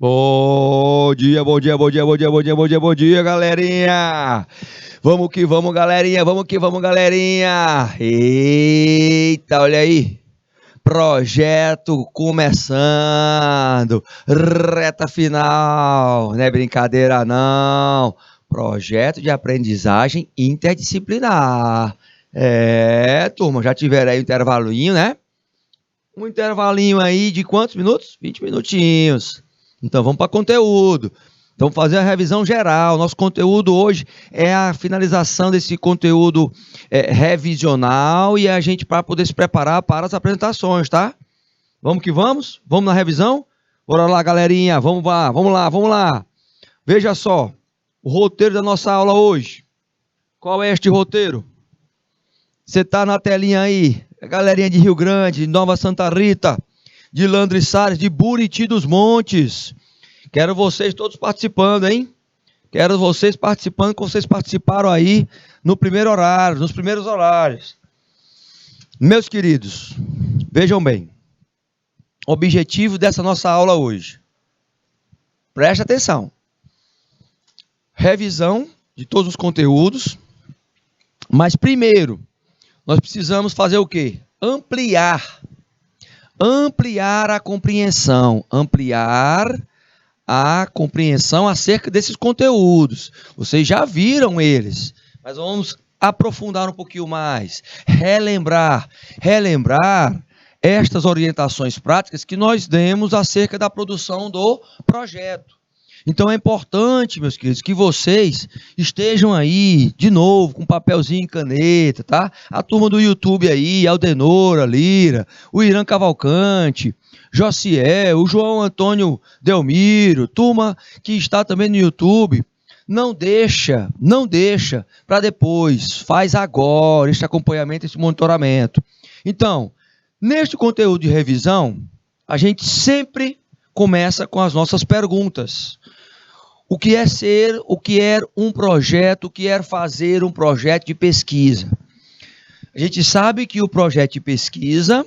Bom dia, bom dia, bom dia, bom dia, bom dia, bom dia, bom dia, galerinha! Vamos que vamos, galerinha, vamos que vamos, galerinha! Eita, olha aí! Projeto começando, reta final, não é brincadeira não, projeto de aprendizagem interdisciplinar. Turma, já tiveram aí um intervalinho, né? Um intervalinho aí de quantos minutos? 20 minutinhos. Então vamos para conteúdo. Então vamos fazer a revisão geral. Nosso conteúdo hoje é a finalização desse conteúdo revisional e a gente para poder se preparar para as apresentações, tá? Vamos que vamos? Vamos na revisão? Bora lá, galerinha. Vamos lá, vamos lá, vamos lá. Veja só, o roteiro da nossa aula hoje. Qual é este roteiro? Você está na telinha aí, a galerinha de Rio Grande, de Nova Santa Rita, de Landre Salles, de Buriti dos Montes. Quero vocês todos participando, hein? Quero vocês participando, como vocês participaram aí no primeiro horário, nos primeiros horários. Meus queridos, vejam bem. Objetivo dessa nossa aula hoje. Preste atenção. Revisão de todos os conteúdos. Mas primeiro, nós precisamos fazer o quê? Ampliar a compreensão. Ampliar a compreensão acerca desses conteúdos. Vocês já viram eles, mas vamos aprofundar um pouquinho mais. Relembrar estas orientações práticas que nós demos acerca da produção do projeto. Então é importante, meus queridos, que vocês estejam aí, de novo, com papelzinho e caneta, tá? A turma do YouTube aí, Aldenora Lira, o Irã Cavalcante, Josiel, o João Antônio Delmiro, turma que está também no YouTube, não deixa para depois, faz agora este acompanhamento, esse monitoramento. Então, neste conteúdo de revisão, a gente sempre começa com as nossas perguntas. O que é ser, o que é um projeto, o que é fazer um projeto de pesquisa? A gente sabe que o projeto de pesquisa,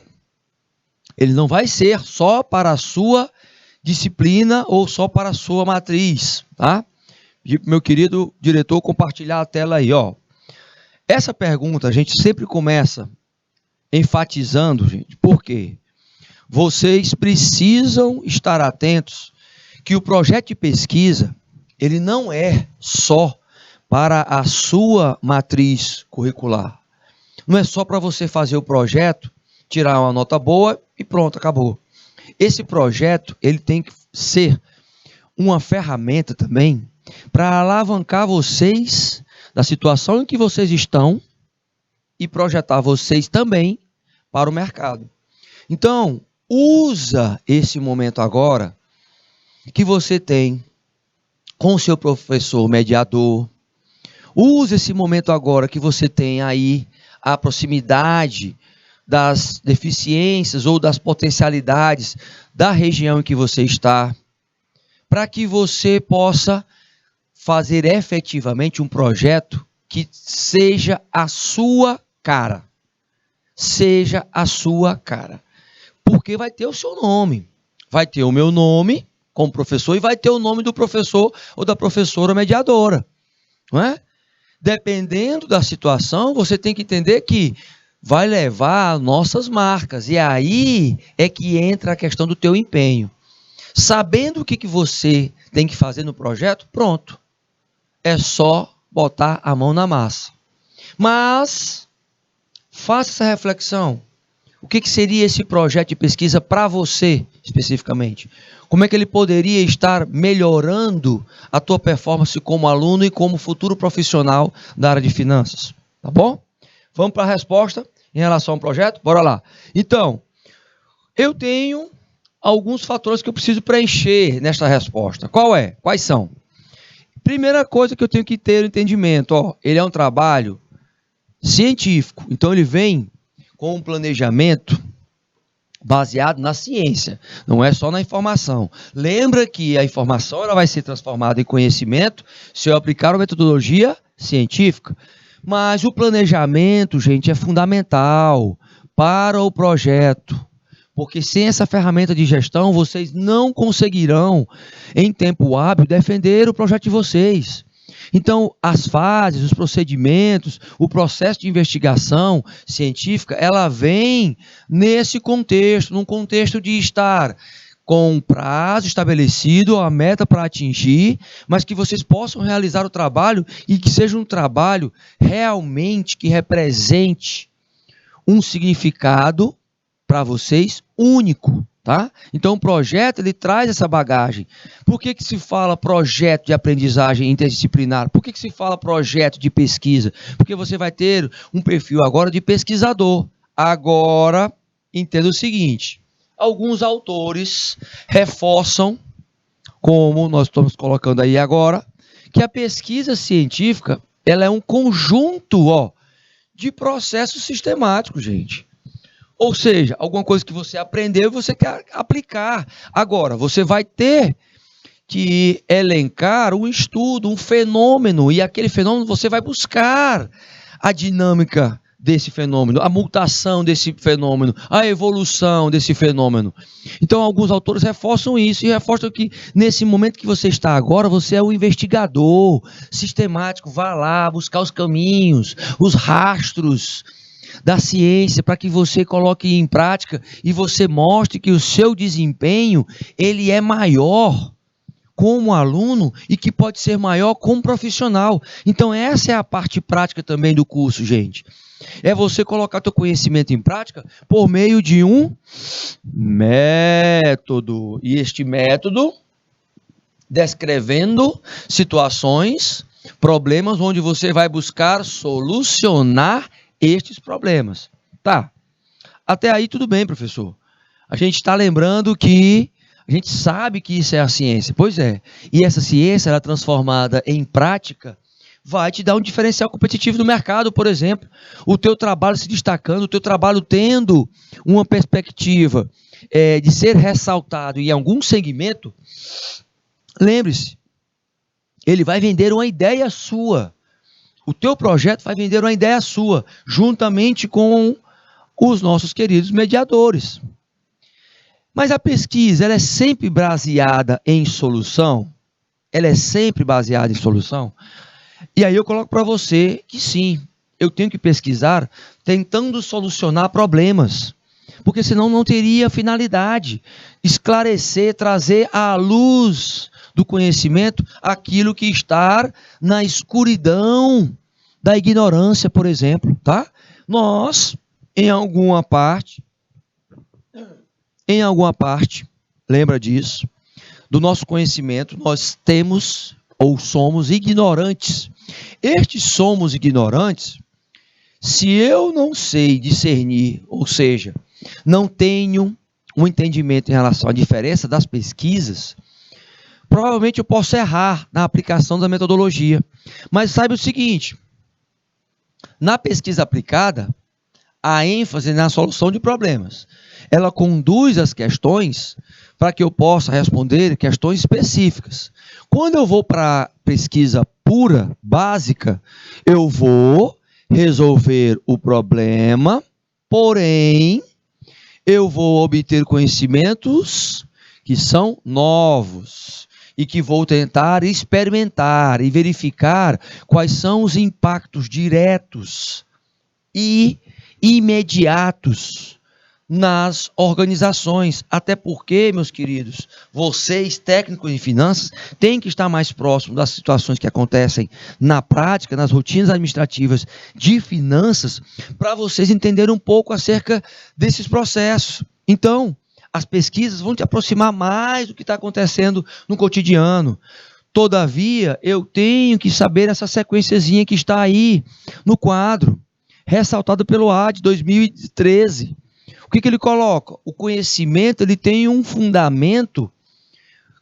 ele não vai ser só para a sua disciplina ou só para a sua matriz, tá? E meu querido diretor compartilhar a tela aí, ó. Essa pergunta a gente sempre começa enfatizando, gente, por quê? Vocês precisam estar atentos que o projeto de pesquisa, ele não é só para a sua matriz curricular. Não é só para você fazer o projeto, tirar uma nota boa e pronto, acabou. Esse projeto, ele tem que ser uma ferramenta também para alavancar vocês da situação em que vocês estão e projetar vocês também para o mercado. Então, usa esse momento agora que você tem com o seu professor mediador. Usa esse momento agora que você tem aí a proximidade das deficiências ou das potencialidades da região em que você está, para que você possa fazer efetivamente um projeto que seja a sua cara. Seja a sua cara. Porque vai ter o seu nome, vai ter o meu nome como professor e vai ter o nome do professor ou da professora mediadora, não é? Dependendo da situação, você tem que entender que vai levar nossas marcas, e aí é que entra a questão do teu empenho. Sabendo o que você tem que fazer no projeto, pronto, é só botar a mão na massa. Mas, faça essa reflexão. O que seria esse projeto de pesquisa para você, especificamente? Como é que ele poderia estar melhorando a tua performance como aluno e como futuro profissional da área de finanças? Tá bom? Vamos para a resposta em relação ao projeto? Bora lá. Então, eu tenho alguns fatores que eu preciso preencher nesta resposta. Quais são? Primeira coisa que eu tenho que ter entendimento, ó, ele é um trabalho científico, então ele vem com um planejamento baseado na ciência, não é só na informação. Lembra que a informação ela vai ser transformada em conhecimento se eu aplicar uma metodologia científica. Mas o planejamento, gente, é fundamental para o projeto. Porque sem essa ferramenta de gestão, vocês não conseguirão, em tempo hábil, defender o projeto de vocês. Então, as fases, os procedimentos, o processo de investigação científica, ela vem nesse contexto, num contexto de estar com um prazo estabelecido, a meta para atingir, mas que vocês possam realizar o trabalho e que seja um trabalho realmente que represente um significado para vocês único, tá? Então o projeto ele traz essa bagagem. Por que se fala projeto de aprendizagem interdisciplinar? Por que se fala projeto de pesquisa? Porque você vai ter um perfil agora de pesquisador. Agora, entenda o seguinte, alguns autores reforçam, como nós estamos colocando aí agora, que a pesquisa científica ela é um conjunto de processos sistemáticos, gente. Ou seja, alguma coisa que você aprendeu e você quer aplicar. Agora, você vai ter que elencar um estudo, um fenômeno, e aquele fenômeno você vai buscar a dinâmica desse fenômeno, a mutação desse fenômeno, a evolução desse fenômeno. Então, alguns autores reforçam isso e reforçam que nesse momento que você está agora, você é um investigador sistemático, vá lá buscar os caminhos, os rastros da ciência para que você coloque em prática e você mostre que o seu desempenho ele é maior como aluno e que pode ser maior como profissional. Então essa é a parte prática também do curso, gente. É você colocar teu conhecimento em prática por meio de um método. E este método descrevendo situações, problemas onde você vai buscar solucionar estes problemas. Tá. Até aí tudo bem, professor. A gente está lembrando que a gente sabe que isso é a ciência. Pois é. E essa ciência, ela transformada em prática, vai te dar um diferencial competitivo no mercado, por exemplo. O teu trabalho se destacando, o teu trabalho tendo uma perspectiva de ser ressaltado em algum segmento, lembre-se, ele vai vender uma ideia sua. O teu projeto vai vender uma ideia sua, juntamente com os nossos queridos mediadores. Mas a pesquisa, ela é sempre baseada em solução? Ela é sempre baseada em solução? E aí eu coloco para você que sim, eu tenho que pesquisar tentando solucionar problemas, porque senão não teria finalidade. Esclarecer, trazer à luz do conhecimento aquilo que está na escuridão da ignorância, por exemplo, tá? Nós, em alguma parte, lembra disso, do nosso conhecimento, nós temos ou somos ignorantes. Estes somos ignorantes, se eu não sei discernir, ou seja, não tenho um entendimento em relação à diferença das pesquisas, provavelmente eu posso errar na aplicação da metodologia. Mas saiba o seguinte, na pesquisa aplicada, a ênfase na solução de problemas. Ela conduz as questões para que eu possa responder questões específicas. Quando eu vou para a pesquisa pura, básica, eu vou resolver o problema, porém, eu vou obter conhecimentos que são novos e que vou tentar experimentar e verificar quais são os impactos diretos e imediatos nas organizações. Até porque, meus queridos, vocês, técnicos em finanças, têm que estar mais próximos das situações que acontecem na prática, nas rotinas administrativas de finanças, para vocês entenderem um pouco acerca desses processos. Então, as pesquisas vão te aproximar mais do que está acontecendo no cotidiano. Todavia, eu tenho que saber essa sequenciazinha que está aí no quadro, ressaltado pelo AD 2013. O que ele coloca? O conhecimento ele tem um fundamento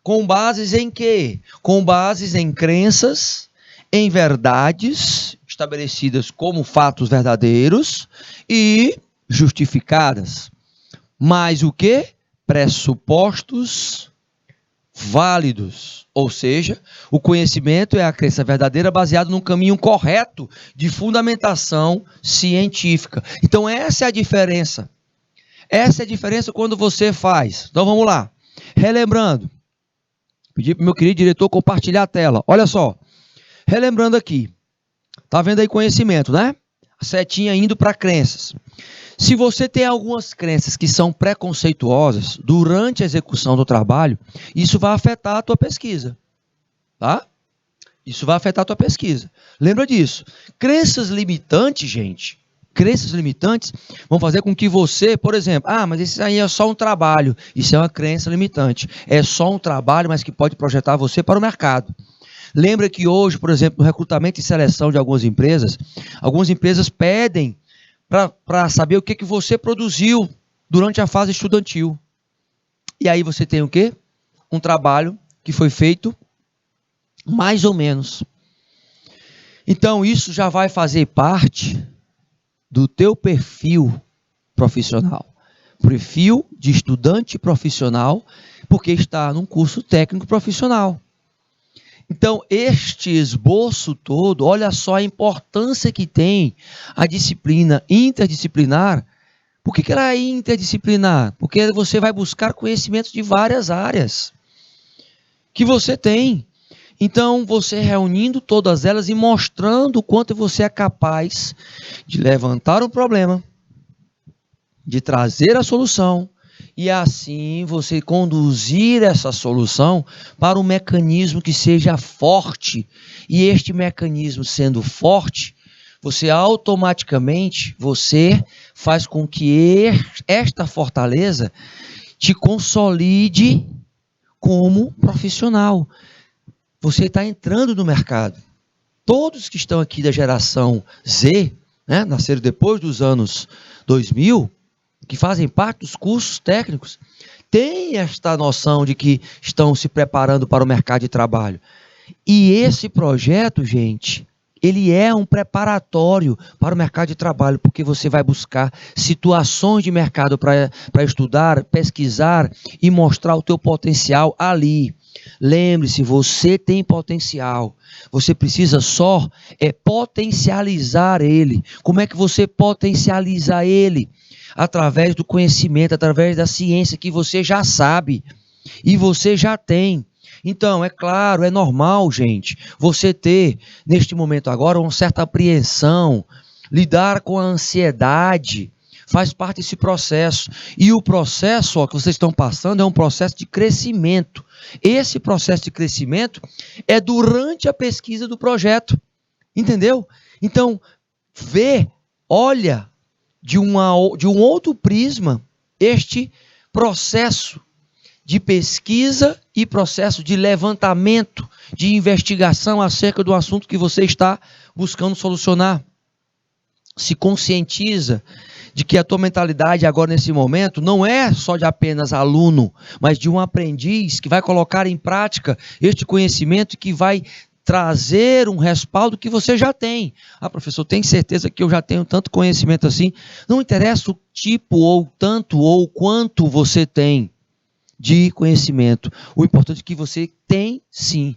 com bases em quê? Com bases em crenças, em verdades estabelecidas como fatos verdadeiros e justificadas. Mas o quê? Pressupostos válidos. Ou seja, o conhecimento é a crença verdadeira baseada num caminho correto de fundamentação científica. Então essa é a diferença. Essa é a diferença quando você faz. Então vamos lá. Relembrando. Pedi para o meu querido diretor compartilhar a tela. Olha só. Relembrando aqui. Tá vendo aí conhecimento, né? A setinha indo para crenças. Se você tem algumas crenças que são preconceituosas durante a execução do trabalho, isso vai afetar a tua pesquisa. Tá? Isso vai afetar a tua pesquisa. Lembra disso. Crenças limitantes, gente. Crenças limitantes vão fazer com que você, por exemplo, mas isso aí é só um trabalho. Isso é uma crença limitante. É só um trabalho, mas que pode projetar você para o mercado. Lembra que hoje, por exemplo, no recrutamento e seleção de algumas empresas pedem para saber o que você produziu durante a fase estudantil. E aí você tem o quê? Um trabalho que foi feito mais ou menos. Então isso já vai fazer parte do teu perfil profissional. Perfil de estudante profissional, porque está num curso técnico profissional. Então, este esboço todo, olha só a importância que tem a disciplina interdisciplinar. Por que ela é interdisciplinar? Porque você vai buscar conhecimentos de várias áreas que você tem. Então, você reunindo todas elas e mostrando o quanto você é capaz de levantar um problema, de trazer a solução, e assim você conduzir essa solução para um mecanismo que seja forte. E este mecanismo sendo forte, você automaticamente, faz com que esta fortaleza te consolide como profissional. Você está entrando no mercado. Todos que estão aqui da geração Z, né, nasceram depois dos anos 2000, que fazem parte dos cursos técnicos, têm esta noção de que estão se preparando para o mercado de trabalho. E esse projeto, gente, ele é um preparatório para o mercado de trabalho, porque você vai buscar situações de mercado para estudar, pesquisar e mostrar o teu potencial ali. Lembre-se, você tem potencial. Você precisa só potencializar ele. Como é que você potencializa ele? Através do conhecimento, através da ciência que você já sabe e você já tem. Então, é claro, é normal, gente, você ter, neste momento agora, uma certa apreensão, lidar com a ansiedade, faz parte desse processo. E o processo que vocês estão passando é um processo de crescimento. Esse processo de crescimento é durante a pesquisa do projeto, entendeu? Então, olha de um outro prisma este processo de pesquisa e processo de levantamento, de investigação acerca do assunto que você está buscando solucionar. Se conscientiza de que a tua mentalidade agora nesse momento não é só de apenas aluno, mas de um aprendiz que vai colocar em prática este conhecimento e que vai trazer um respaldo que você já tem. Professor, tem certeza que eu já tenho tanto conhecimento assim? Não interessa o tipo ou tanto ou quanto você tem de conhecimento. O importante é que você tem sim.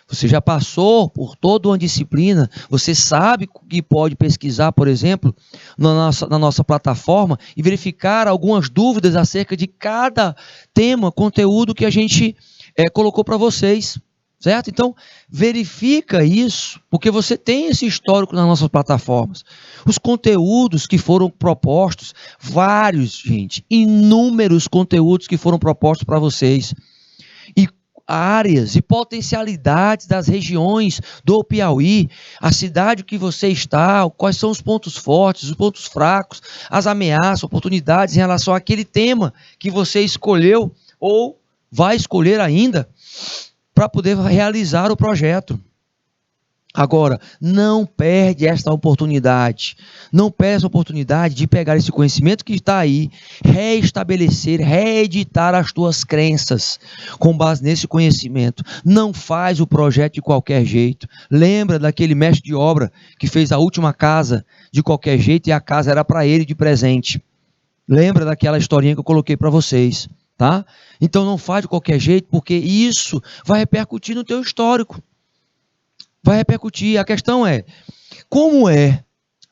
Você já passou por toda uma disciplina, você sabe que pode pesquisar, por exemplo, na nossa plataforma e verificar algumas dúvidas acerca de cada tema, conteúdo que a gente colocou para vocês. Certo? Então, verifica isso, porque você tem esse histórico nas nossas plataformas. Os conteúdos que foram propostos, vários, gente, inúmeros conteúdos que foram propostos para vocês. E áreas e potencialidades das regiões do Piauí, a cidade que você está, quais são os pontos fortes, os pontos fracos, as ameaças, oportunidades em relação àquele tema que você escolheu ou vai escolher ainda, para poder realizar o projeto. Agora, não perde esta oportunidade. Não perde a oportunidade de pegar esse conhecimento que está aí, reestabelecer, reeditar as tuas crenças com base nesse conhecimento. Não faz o projeto de qualquer jeito. Lembra daquele mestre de obra que fez a última casa de qualquer jeito e a casa era para ele de presente. Lembra daquela historinha que eu coloquei para vocês. Tá? Então não faz de qualquer jeito, porque isso vai repercutir no teu histórico. Vai repercutir. A questão é, como é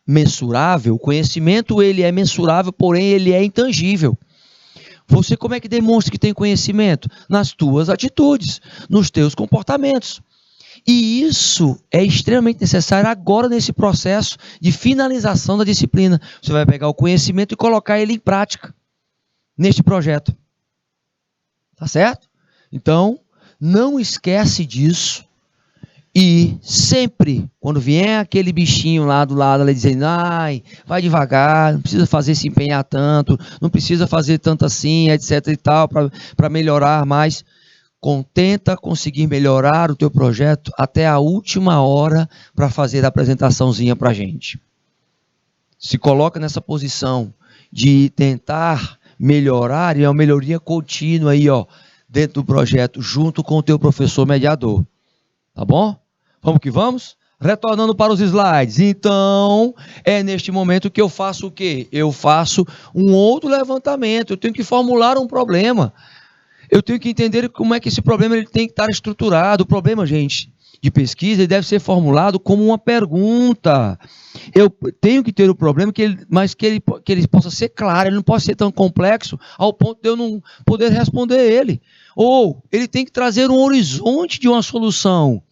mensurável, o conhecimento ele é mensurável, porém ele é intangível. Você como é que demonstra que tem conhecimento? Nas tuas atitudes, nos teus comportamentos. E isso é extremamente necessário agora nesse processo de finalização da disciplina. Você vai pegar o conhecimento e colocar ele em prática neste projeto. Tá certo? Então, não esquece disso. E sempre, quando vier aquele bichinho lá do lado, ela dizendo, ai, vai devagar, não precisa fazer se empenhar tanto, não precisa fazer tanto assim, etc e tal, para melhorar mais. Tenta conseguir melhorar o teu projeto até a última hora para fazer a apresentaçãozinha para a gente. Se coloca nessa posição de tentar melhorar, e é uma melhoria contínua aí, ó, dentro do projeto, junto com o teu professor mediador. Tá bom? Vamos que vamos? Retornando para os slides. Então, é neste momento que eu faço o quê? Eu faço um outro levantamento. Eu tenho que formular um problema. Eu tenho que entender como é que esse problema ele tem que estar estruturado. O problema, gente, de pesquisa, ele deve ser formulado como uma pergunta. Eu tenho que ter o problema, mas que ele possa ser claro. Ele não pode ser tão complexo ao ponto de eu não poder responder ele. Ou ele tem que trazer um horizonte de uma solução.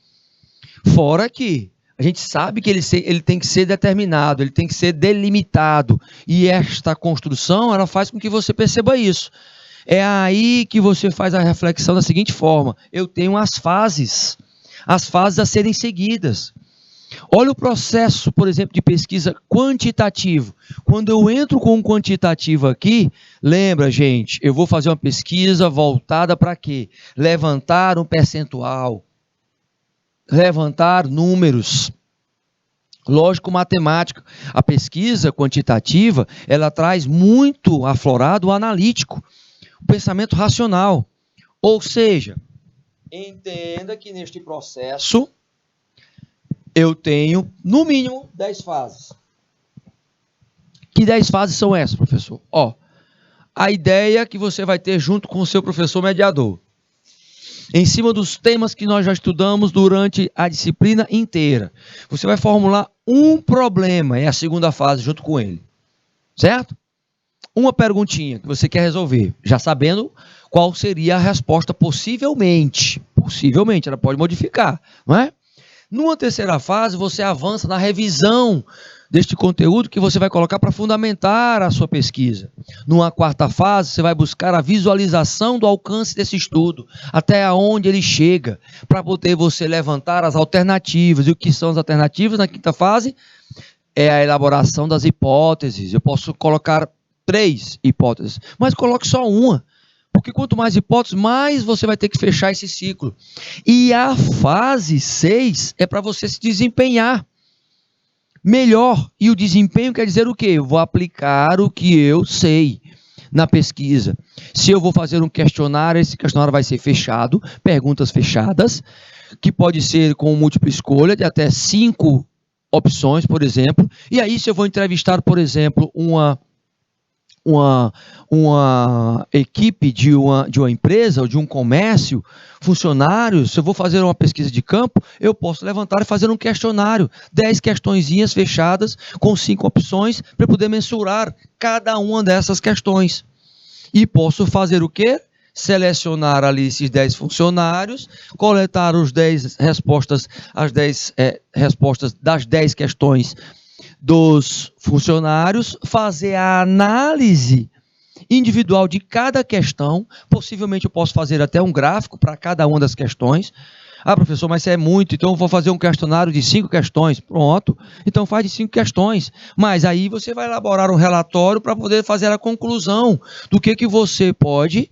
Fora que a gente sabe que ele tem que ser determinado, ele tem que ser delimitado. E esta construção, ela faz com que você perceba isso. É aí que você faz a reflexão da seguinte forma: eu tenho as fases a serem seguidas. Olha o processo, por exemplo, de pesquisa quantitativo. Quando eu entro com um quantitativo aqui, lembra, gente, eu vou fazer uma pesquisa voltada para quê? Levantar um percentual, levantar números. Lógico, matemática. A pesquisa quantitativa, ela traz muito aflorado o analítico, o pensamento racional. Ou seja, entenda que neste processo eu tenho, no mínimo, 10 fases. Que 10 fases são essas, professor? Ó, a ideia que você vai ter junto com o seu professor mediador, em cima dos temas que nós já estudamos durante a disciplina inteira. Você vai formular um problema, é a segunda fase, junto com ele. Certo? Uma perguntinha que você quer resolver, já sabendo qual seria a resposta possivelmente. Possivelmente, ela pode modificar, não é? Numa terceira fase, você avança na revisão deste conteúdo que você vai colocar para fundamentar a sua pesquisa. Numa quarta fase, você vai buscar a visualização do alcance desse estudo, até onde ele chega, para poder você levantar as alternativas. E o que são as alternativas na quinta fase? É a elaboração das hipóteses. Eu posso colocar 3 hipóteses, mas coloque só uma. Porque quanto mais hipóteses, mais você vai ter que fechar esse ciclo. E a fase 6 é para você se desempenhar melhor. E o desempenho quer dizer o quê? Eu vou aplicar o que eu sei na pesquisa. Se eu vou fazer um questionário, esse questionário vai ser fechado, perguntas fechadas, que pode ser com múltipla escolha, de até 5 opções, por exemplo. E aí, se eu vou entrevistar, por exemplo, uma equipe de uma empresa ou de um comércio, funcionários, se eu vou fazer uma pesquisa de campo, eu posso levantar e fazer um questionário, 10 questõezinhas fechadas com 5 opções para poder mensurar cada uma dessas questões. E posso fazer o quê? Selecionar ali esses 10 funcionários, coletar os 10 respostas, as 10 respostas das 10 questões dos funcionários, fazer a análise individual de cada questão. Possivelmente eu posso fazer até um gráfico para cada uma das questões. Ah, professor, mas isso é muito, então eu vou fazer um questionário de 5 questões. Pronto, então faz de 5 questões. Mas aí você vai elaborar um relatório para poder fazer a conclusão do que você pode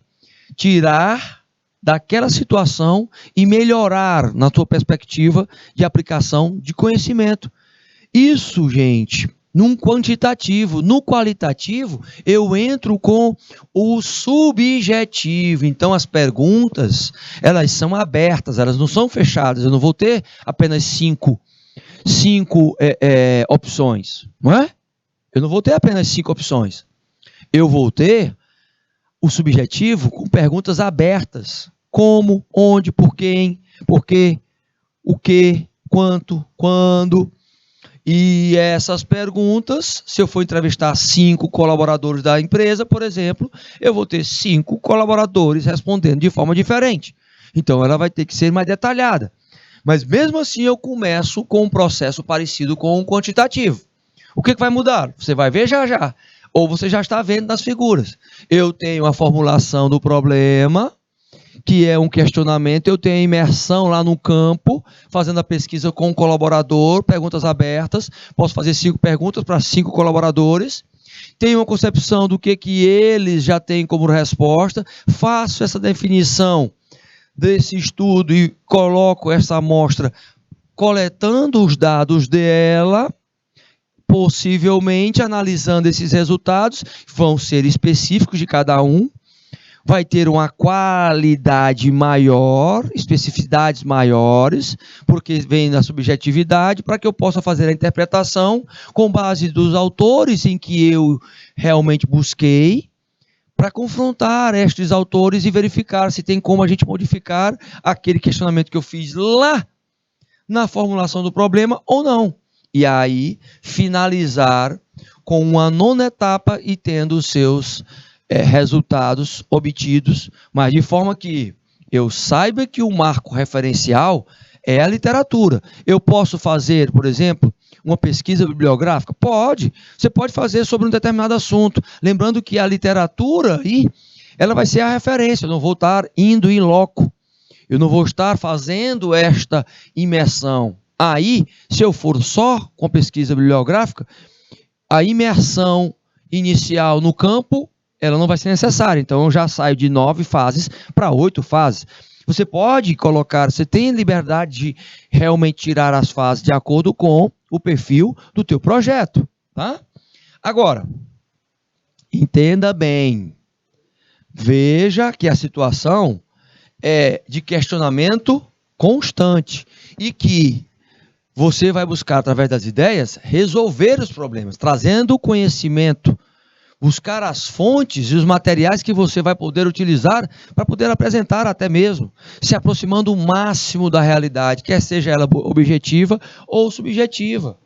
tirar daquela situação e melhorar na sua perspectiva de aplicação de conhecimento. Isso, gente, num quantitativo. No qualitativo, eu entro com o subjetivo. Então, as perguntas, elas são abertas, elas não são fechadas. Eu não vou ter apenas 5 opções, não é? Eu não vou ter apenas 5 opções. Eu vou ter o subjetivo com perguntas abertas. Como, onde, por quem, por quê, o que, quanto, quando. E essas perguntas, se eu for entrevistar 5 colaboradores da empresa, por exemplo, eu vou ter 5 colaboradores respondendo de forma diferente. Então, ela vai ter que ser mais detalhada. Mas, mesmo assim, eu começo com um processo parecido com um quantitativo. O que vai mudar? Você vai ver já já. Ou você já está vendo nas figuras. Eu tenho a formulação do problema, que é um questionamento, eu tenho a imersão lá no campo, fazendo a pesquisa com o colaborador, perguntas abertas, posso fazer 5 perguntas para 5 colaboradores, tenho uma concepção do que eles já têm como resposta, faço essa definição desse estudo e coloco essa amostra coletando os dados dela, possivelmente analisando esses resultados, vão ser específicos de cada um, vai ter uma qualidade maior, especificidades maiores, porque vem da subjetividade, para que eu possa fazer a interpretação com base dos autores em que eu realmente busquei, para confrontar estes autores e verificar se tem como a gente modificar aquele questionamento que eu fiz lá na formulação do problema ou não. E aí, finalizar com uma 9ª etapa e tendo os seus resultados obtidos, mas de forma que eu saiba que o marco referencial é a literatura. Eu posso fazer, por exemplo, uma pesquisa bibliográfica? Pode. Você pode fazer sobre um determinado assunto. Lembrando que a literatura aí, ela vai ser a referência. Eu não vou estar indo in loco. Eu não vou estar fazendo esta imersão. Aí, se eu for só com pesquisa bibliográfica, a imersão inicial no campo, ela não vai ser necessária. Então, eu já saio de 9 fases para 8 fases. Você pode colocar, você tem liberdade de realmente tirar as fases de acordo com o perfil do teu projeto, tá? Agora, entenda bem. Veja que a situação é de questionamento constante e que você vai buscar, através das ideias, resolver os problemas, trazendo o conhecimento, buscar as fontes e os materiais que você vai poder utilizar para poder apresentar até mesmo, se aproximando o máximo da realidade, quer seja ela objetiva ou subjetiva.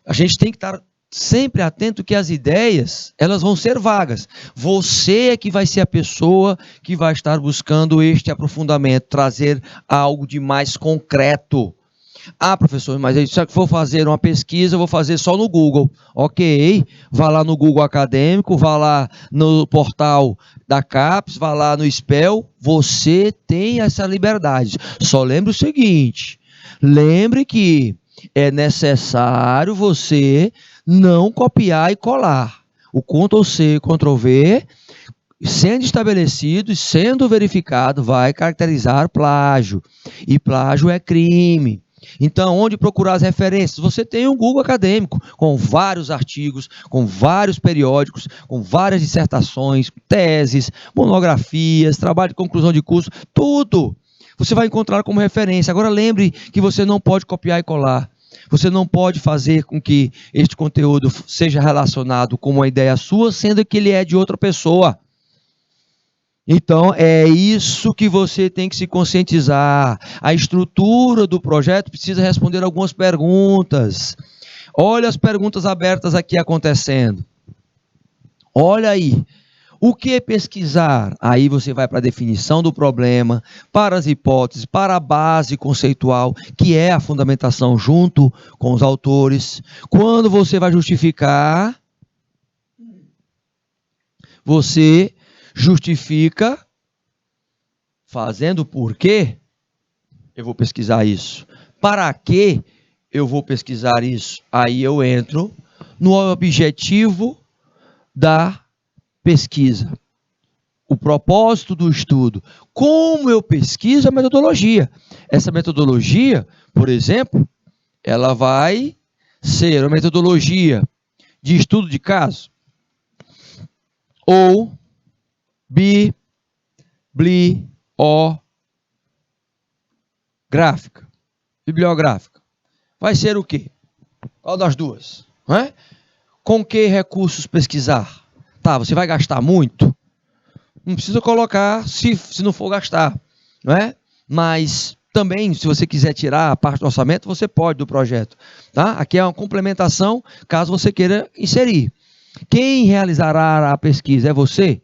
A gente tem que estar sempre atento que as ideias, elas vão ser vagas. Você é que vai ser a pessoa que vai estar buscando este aprofundamento, trazer algo de mais concreto. Ah, professor, mas se eu for fazer uma pesquisa, eu vou fazer só no Google. Ok, vá lá no Google Acadêmico, vá lá no portal da CAPES, vá lá no SPEL, você tem essa liberdade. Só lembre o seguinte, lembre que é necessário você não copiar e colar. O Ctrl+C, Ctrl+V, sendo estabelecido e sendo verificado, vai caracterizar plágio. E plágio é crime. Então, onde procurar as referências? Você tem um Google Acadêmico, com vários artigos, com vários periódicos, com várias dissertações, teses, monografias, trabalho de conclusão de curso, tudo você vai encontrar como referência. Agora, lembre que você não pode copiar e colar. Você não pode fazer com que este conteúdo seja relacionado com uma ideia sua, sendo que ele é de outra pessoa. Então, é isso que você tem que se conscientizar. A estrutura do projeto precisa responder algumas perguntas. Olha as perguntas abertas aqui acontecendo. Olha aí. O que é pesquisar? Aí você vai para a definição do problema, para as hipóteses, para a base conceitual, que é a fundamentação junto com os autores. Quando você vai justificar, você justifica fazendo por quê eu vou pesquisar isso. Para que eu vou pesquisar isso? Aí eu entro no objetivo da pesquisa. O propósito do estudo. Como eu pesquiso a metodologia. Essa metodologia, por exemplo, ela vai ser uma metodologia de estudo de caso ou bibliográfica. Vai ser o quê? Qual das duas? Não é? Com que recursos pesquisar? Tá, você vai gastar muito? Não precisa colocar se não for gastar, não é? Mas Também, se você quiser tirar a parte do orçamento, você pode do projeto. Tá? Aqui é uma complementação, caso você queira inserir. Quem realizará a pesquisa é você?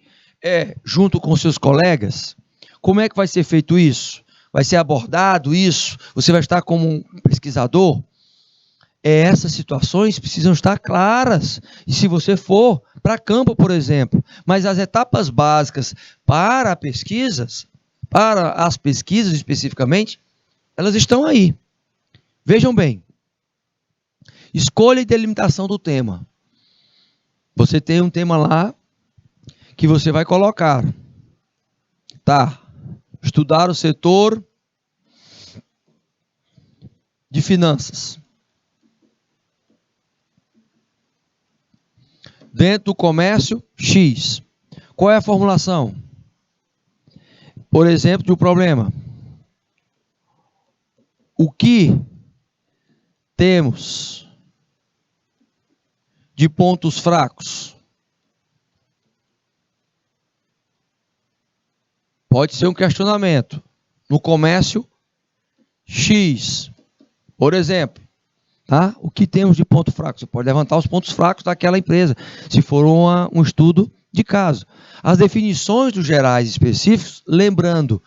Junto com seus colegas? Como é que vai ser feito isso? Vai ser abordado isso? Você vai estar como um pesquisador? Essas situações precisam estar claras. E se você for para campo, por exemplo, mas as etapas básicas para as pesquisas especificamente, elas estão aí. Vejam bem. Escolha e delimitação do tema. Você tem um tema lá que você vai colocar. Tá. Estudar o setor de finanças. Dentro do comércio, X. Qual é a formulação? Por exemplo, de um problema. O que temos de pontos fracos? Pode ser um questionamento. No comércio, X. Por exemplo, tá? O que temos de ponto fraco? Você pode levantar os pontos fracos daquela empresa, se for um estudo de caso. As definições dos gerais específicos, lembrando,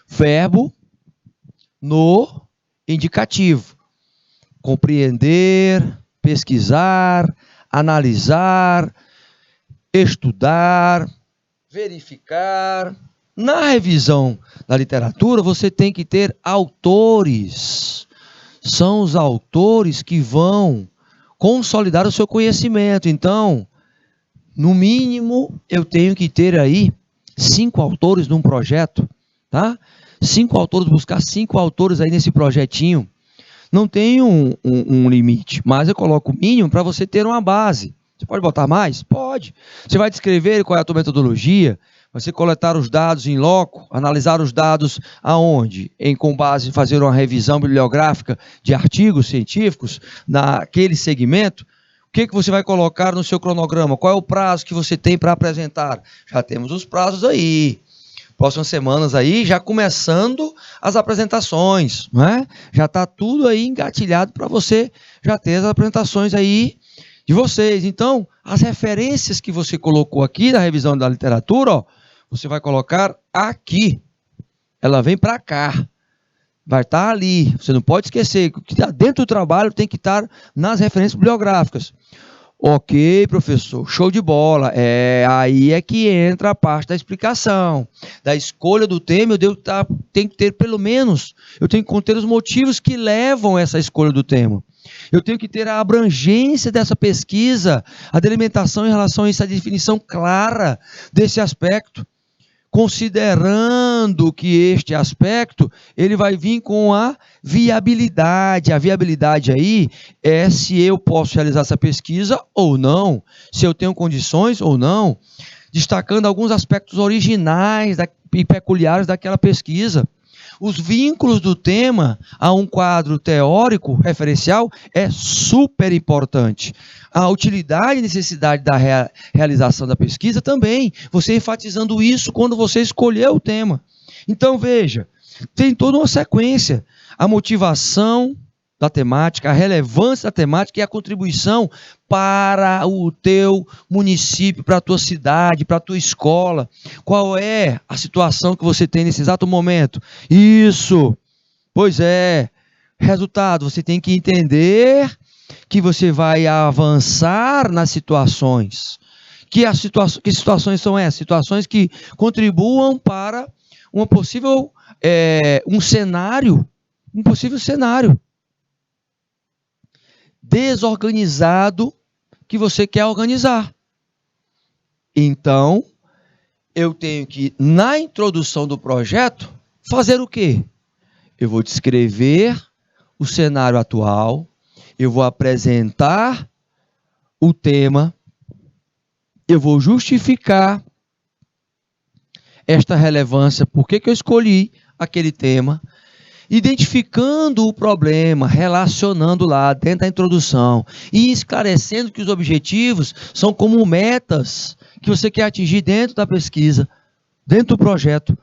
verbo no indicativo. Compreender, pesquisar, analisar, estudar, verificar. Na revisão da literatura, você tem que ter autores. São os autores que vão consolidar o seu conhecimento. Então, no mínimo, eu tenho que ter aí 5 autores num projeto, tá? 5 autores, buscar 5 autores aí nesse projetinho. Não tem um limite, mas eu coloco o mínimo para você ter uma base. Você pode botar mais? Pode. Você vai descrever qual é a tua metodologia, você coletar os dados em loco, analisar os dados aonde? Com base em fazer uma revisão bibliográfica de artigos científicos naquele segmento. O que você vai colocar no seu cronograma? Qual é o prazo que você tem para apresentar? Já temos os prazos aí. Próximas semanas aí, já começando as apresentações, né? Já está tudo aí engatilhado para você já ter as apresentações aí de vocês. Então, as referências que você colocou aqui na revisão da literatura, ó, você vai colocar aqui. Ela vem para cá. Vai estar ali. Você não pode esquecer que o que está dentro do trabalho tem que estar nas referências bibliográficas. Ok, professor, show de bola. Aí é que entra a parte da explicação, da escolha do tema. Tenho que ter pelo menos, eu tenho que conter os motivos que levam essa escolha do tema. Eu tenho que ter a abrangência dessa pesquisa, a delimitação em relação a essa definição clara desse aspecto, considerando que este aspecto, ele vai vir com a viabilidade. A viabilidade aí é se eu posso realizar essa pesquisa ou não, se eu tenho condições ou não, destacando alguns aspectos originais e peculiares daquela pesquisa. Os vínculos do tema a um quadro teórico referencial é super importante. A utilidade e necessidade da realização da pesquisa também, você enfatizando isso quando você escolheu o tema. Então, veja, tem toda uma sequência. A motivação da temática, a relevância da temática e a contribuição para o teu município, para a tua cidade, para a tua escola. Qual é a situação que você tem nesse exato momento? Isso, pois é. Resultado, você tem que entender que você vai avançar nas situações. Que situações são essas? Situações que contribuam para uma possível, um possível cenário desorganizado que você quer organizar. Então, eu tenho que, na introdução do projeto, fazer o quê? Eu vou descrever o cenário atual, eu vou apresentar o tema, eu vou justificar esta relevância, por que eu escolhi aquele tema, identificando o problema, relacionando lá dentro da introdução e esclarecendo que os objetivos são como metas que você quer atingir dentro da pesquisa, dentro do projeto.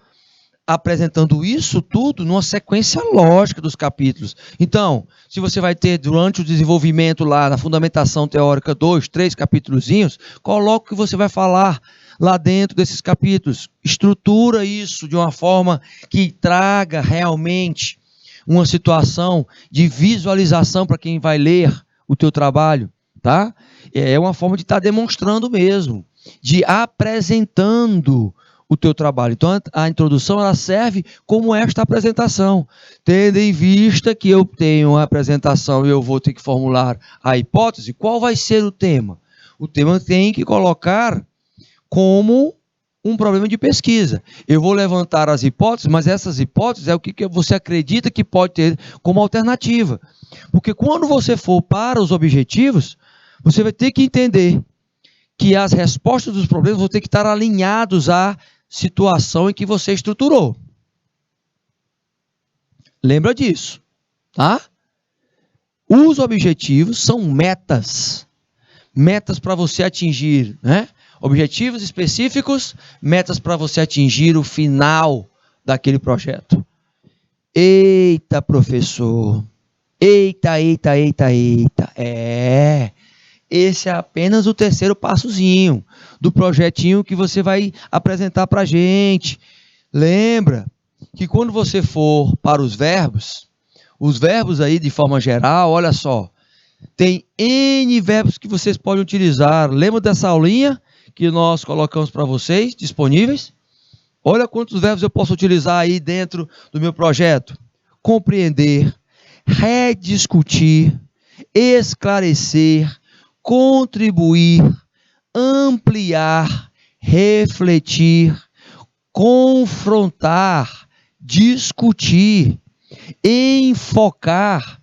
apresentando isso tudo numa sequência lógica dos capítulos. Então, se você vai ter durante o desenvolvimento lá na Fundamentação Teórica 2, 3 capítulozinhos, coloca o que você vai falar lá dentro desses capítulos. Estrutura isso de uma forma que traga realmente uma situação de visualização para quem vai ler o teu trabalho, tá? É uma forma de estar demonstrando mesmo, de apresentando o teu trabalho. Então, a introdução ela serve como esta apresentação, tendo em vista que eu tenho uma apresentação e eu vou ter que formular a hipótese. Qual vai ser o tema? O tema tem que colocar como um problema de pesquisa. Eu vou levantar as hipóteses, mas essas hipóteses é o que você acredita que pode ter como alternativa. Porque quando você for para os objetivos, você vai ter que entender que as respostas dos problemas vão ter que estar alinhados à situação em que você estruturou. Lembra disso, tá? Os objetivos são metas. Metas para você atingir, né? Objetivos específicos, metas para você atingir o final daquele projeto. Eita, professor. Eita. Esse é apenas o terceiro passozinho do projetinho que você vai apresentar para a gente. Lembra que quando você for para os verbos aí de forma geral, olha só, tem N verbos que vocês podem utilizar. Lembra dessa aulinha que nós colocamos para vocês, disponíveis? Olha quantos verbos eu posso utilizar aí dentro do meu projeto. Compreender, rediscutir, esclarecer, contribuir, ampliar, refletir, confrontar, discutir, enfocar,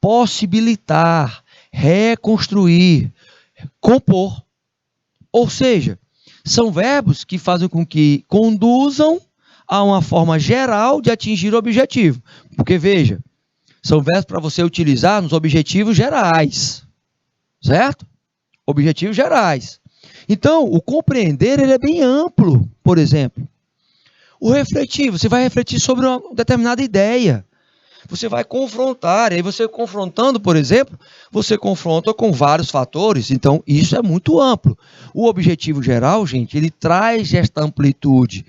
possibilitar, reconstruir, compor. Ou seja, são verbos que fazem com que conduzam a uma forma geral de atingir o objetivo. Porque, veja, são verbos para você utilizar nos objetivos gerais. Certo? Objetivos gerais. Então, o compreender ele é bem amplo, por exemplo. O refletir, você vai refletir sobre uma determinada ideia. Você vai confrontar, e aí você confrontando, por exemplo, você confronta com vários fatores, então isso é muito amplo. O objetivo geral, gente, ele traz esta amplitude.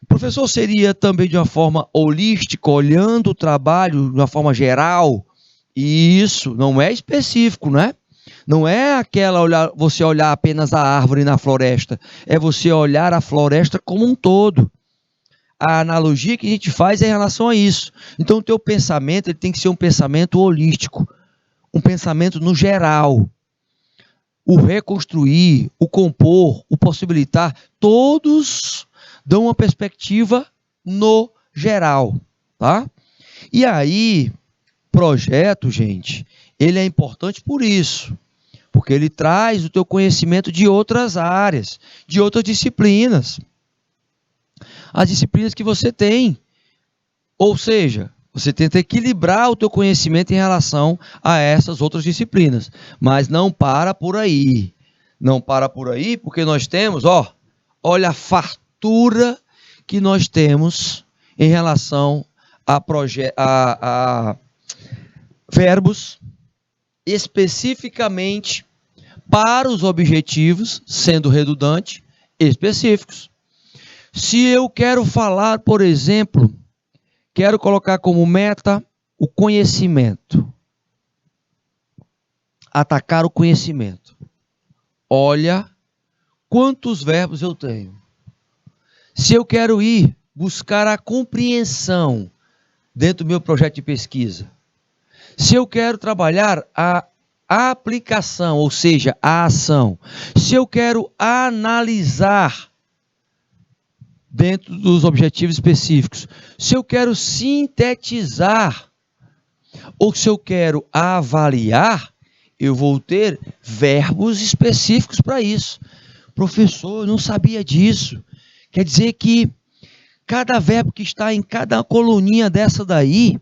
O professor seria também de uma forma holística, olhando o trabalho de uma forma geral, e isso não é específico, né? Não é você olhar apenas a árvore na floresta, é você olhar a floresta como um todo. A analogia que a gente faz é em relação a isso. Então, o teu pensamento ele tem que ser um pensamento holístico, um pensamento no geral. O reconstruir, o compor, o possibilitar, todos dão uma perspectiva no geral, tá? E aí, projeto, gente, ele é importante por isso, porque ele traz o teu conhecimento de outras áreas, de outras disciplinas. As disciplinas que você tem. Ou seja, você tenta equilibrar o teu conhecimento em relação a essas outras disciplinas. Mas não para por aí. Não para por aí, porque nós temos, olha a fartura que nós temos em relação a verbos especificamente para os objetivos, sendo redundante, específicos. Se eu quero falar, por exemplo, quero colocar como meta o conhecimento. Atacar o conhecimento. Olha quantos verbos eu tenho. Se eu quero ir buscar a compreensão dentro do meu projeto de pesquisa. Se eu quero trabalhar a aplicação, ou seja, a ação. Se eu quero analisar dentro dos objetivos específicos. Se eu quero sintetizar, ou se eu quero avaliar, eu vou ter verbos específicos para isso. Professor, eu não sabia disso. Quer dizer que cada verbo que está em cada coluninha dessa daí,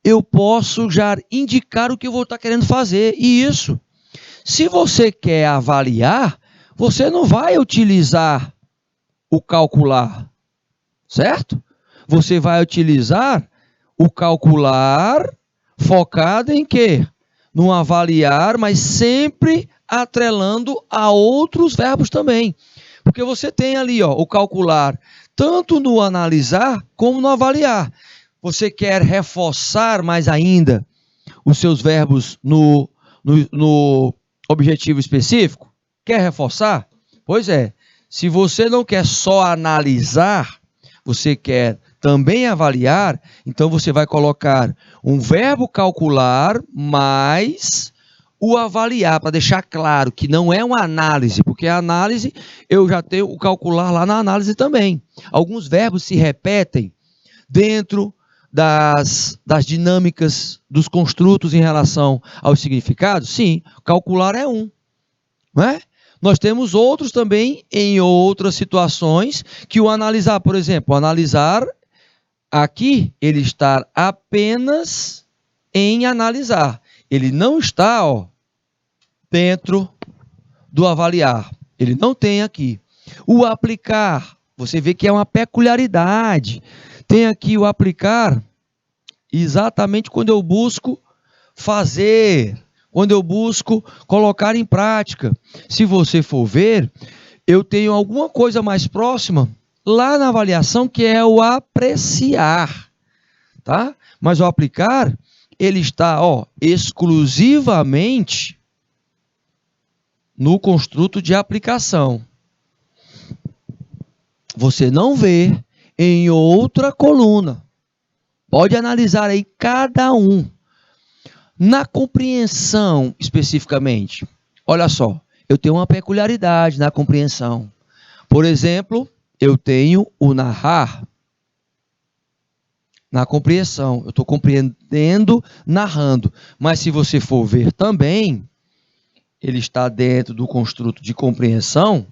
eu posso já indicar o que eu vou estar querendo fazer. E isso, se você quer avaliar, você não vai utilizar o calcular. certo? Você vai utilizar o calcular focado em quê? No avaliar, mas sempre atrelando a outros verbos também. Porque você tem ali, ó, o calcular, tanto no analisar como no avaliar. Você quer reforçar mais ainda os seus verbos no objetivo específico? Quer reforçar? Pois é. Se você não quer só analisar, você quer também avaliar, então você vai colocar um verbo calcular mais o avaliar, para deixar claro que não é uma análise, porque a análise, eu já tenho o calcular lá na análise também. Alguns verbos se repetem dentro das dinâmicas dos construtos em relação aos significados. Sim, calcular é um, não é? Nós temos outros também em outras situações que o analisar, por exemplo, o analisar aqui, ele está apenas em analisar. Ele não está, ó, dentro do avaliar. Ele não tem aqui. O aplicar, você vê que é uma peculiaridade. Tem aqui o aplicar exatamente quando eu busco fazer, quando eu busco colocar em prática. Se você for ver, eu tenho alguma coisa mais próxima lá na avaliação, que é o apreciar, tá? Mas o aplicar, ele está, ó, exclusivamente no construto de aplicação. Você não vê em outra coluna. Pode analisar aí cada um. Na compreensão, especificamente, olha só, eu tenho uma peculiaridade na compreensão. Por exemplo, eu tenho o narrar. Na compreensão, eu estou compreendendo, narrando. Mas se você for ver também, ele está dentro do construto de compreensão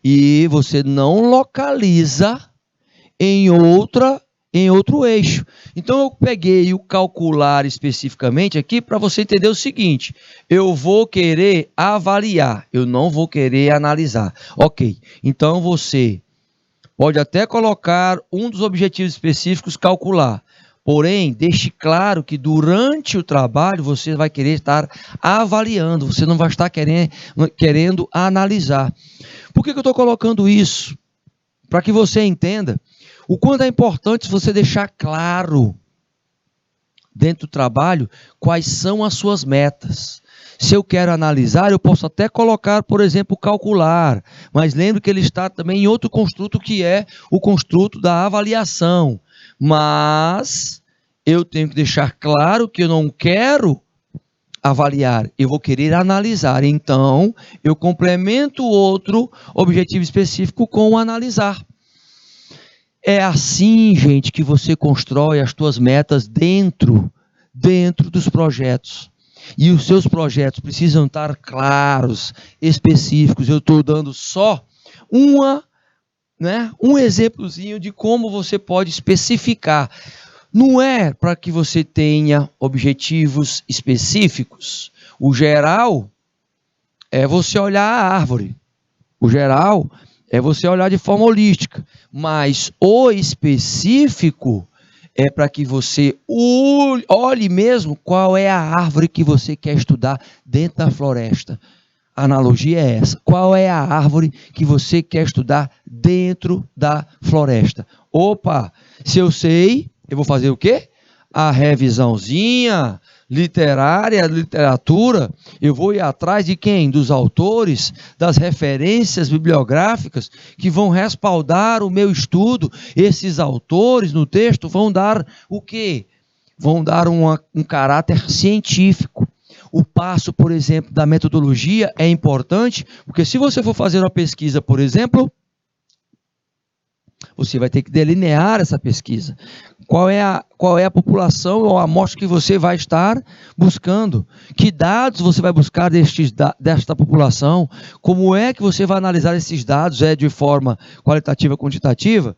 e você não localiza em outro eixo. Então eu peguei o calcular especificamente aqui para você entender o seguinte: eu vou querer avaliar, eu não vou querer analisar. Ok, então você pode até colocar um dos objetivos específicos, calcular. Porém, deixe claro que durante o trabalho você vai querer estar avaliando, você não vai estar querendo analisar. Por que eu estou colocando isso? Para que você entenda o quanto é importante você deixar claro dentro do trabalho quais são as suas metas. Se eu quero analisar, eu posso até colocar, por exemplo, calcular, mas lembre que ele está também em outro construto, que é o construto da avaliação. Mas eu tenho que deixar claro que eu não quero avaliar, eu vou querer analisar. Então, eu complemento outro objetivo específico com o analisar. É assim, gente, que você constrói as suas metas dentro dos projetos. E os seus projetos precisam estar claros, específicos. Eu estou dando só um exemplozinho de como você pode especificar. Não é para que você tenha objetivos específicos. O geral é você olhar a árvore. O geral é você olhar de forma holística. Mas o específico é para que você olhe mesmo qual é a árvore que você quer estudar dentro da floresta. A analogia é essa. Qual é a árvore que você quer estudar dentro da floresta? Opa, se eu sei, eu vou fazer o quê? A revisãozinha literária, literatura. Eu vou ir atrás de quem? Dos autores, das referências bibliográficas que vão respaldar o meu estudo. Esses autores no texto vão dar o quê? Vão dar um caráter científico. O passo, por exemplo, da metodologia é importante, porque se você for fazer uma pesquisa, por exemplo, você vai ter que delinear essa pesquisa. Qual é a população ou a amostra que você vai estar buscando? Que dados você vai buscar desta população? Como é que você vai analisar esses dados? É de forma qualitativa, quantitativa?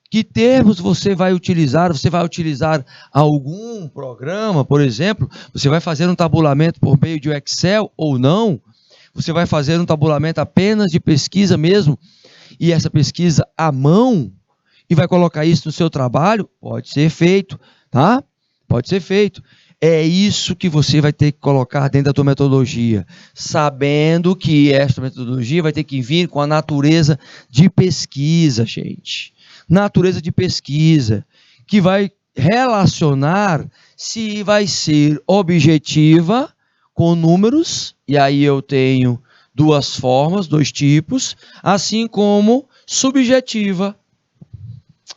Que termos você vai utilizar? Você vai utilizar algum programa, por exemplo? Você vai fazer um tabulamento por meio de Excel ou não? Você vai fazer um tabulamento apenas de pesquisa mesmo? E essa pesquisa à mão? e vai colocar isso no seu trabalho? Pode ser feito, tá? Pode ser feito. É isso que você vai ter que colocar dentro da tua metodologia, sabendo que esta metodologia vai ter que vir com a natureza de pesquisa, gente. Natureza de pesquisa, que vai relacionar se vai ser objetiva com números, e aí eu tenho duas formas, dois tipos, assim como subjetiva,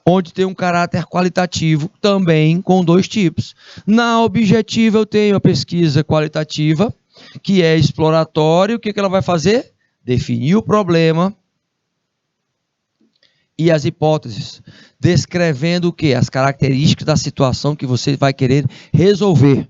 onde tem um caráter qualitativo, também com dois tipos. Na objetiva eu tenho a pesquisa qualitativa, que é exploratória. O que ela vai fazer? Definir o problema e as hipóteses, descrevendo o quê? As características da situação que você vai querer resolver,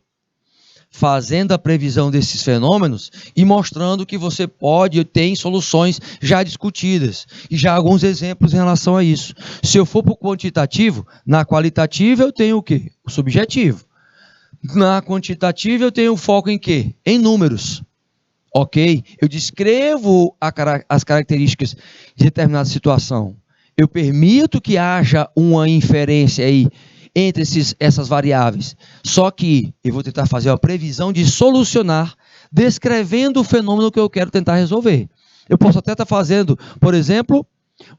fazendo a previsão desses fenômenos e mostrando que você pode e tem soluções já discutidas, e já alguns exemplos em relação a isso. Se eu for para o quantitativo, na qualitativa eu tenho o quê? O subjetivo. Na quantitativa eu tenho foco em quê? Em números. Ok? Eu descrevo as características de determinada situação. Eu permito que haja uma inferência aí entre essas variáveis. Só que eu vou tentar fazer uma previsão de solucionar, descrevendo o fenômeno que eu quero tentar resolver. Eu posso até estar fazendo, por exemplo,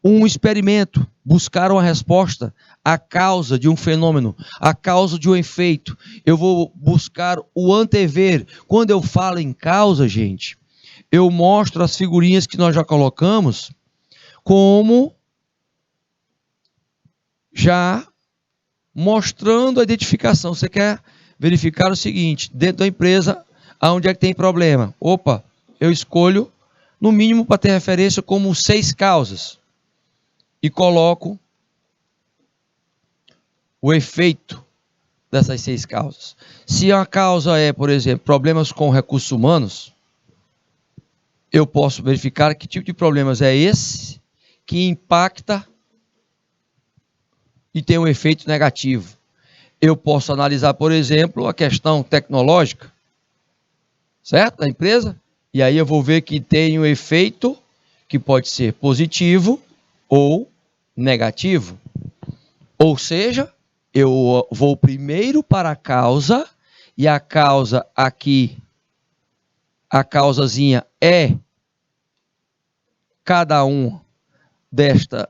um experimento, buscar uma resposta à causa de um fenômeno, à causa de um efeito. Eu vou buscar o antever. Quando eu falo em causa, gente, eu mostro as figurinhas que nós já colocamos como já mostrando a identificação. Você quer verificar o seguinte, dentro da empresa, aonde é que tem problema? Opa, eu escolho, no mínimo, para ter referência, como 6 causas. E coloco o efeito dessas 6 causas. Se a causa é, por exemplo, problemas com recursos humanos, eu posso verificar que tipo de problemas é esse que impacta e tem um efeito negativo. Eu posso analisar, por exemplo, a questão tecnológica, certo? Da empresa, e aí eu vou ver que tem um efeito que pode ser positivo ou negativo. Ou seja, eu vou primeiro para a causa, e a causa aqui, a causazinha é cada um desta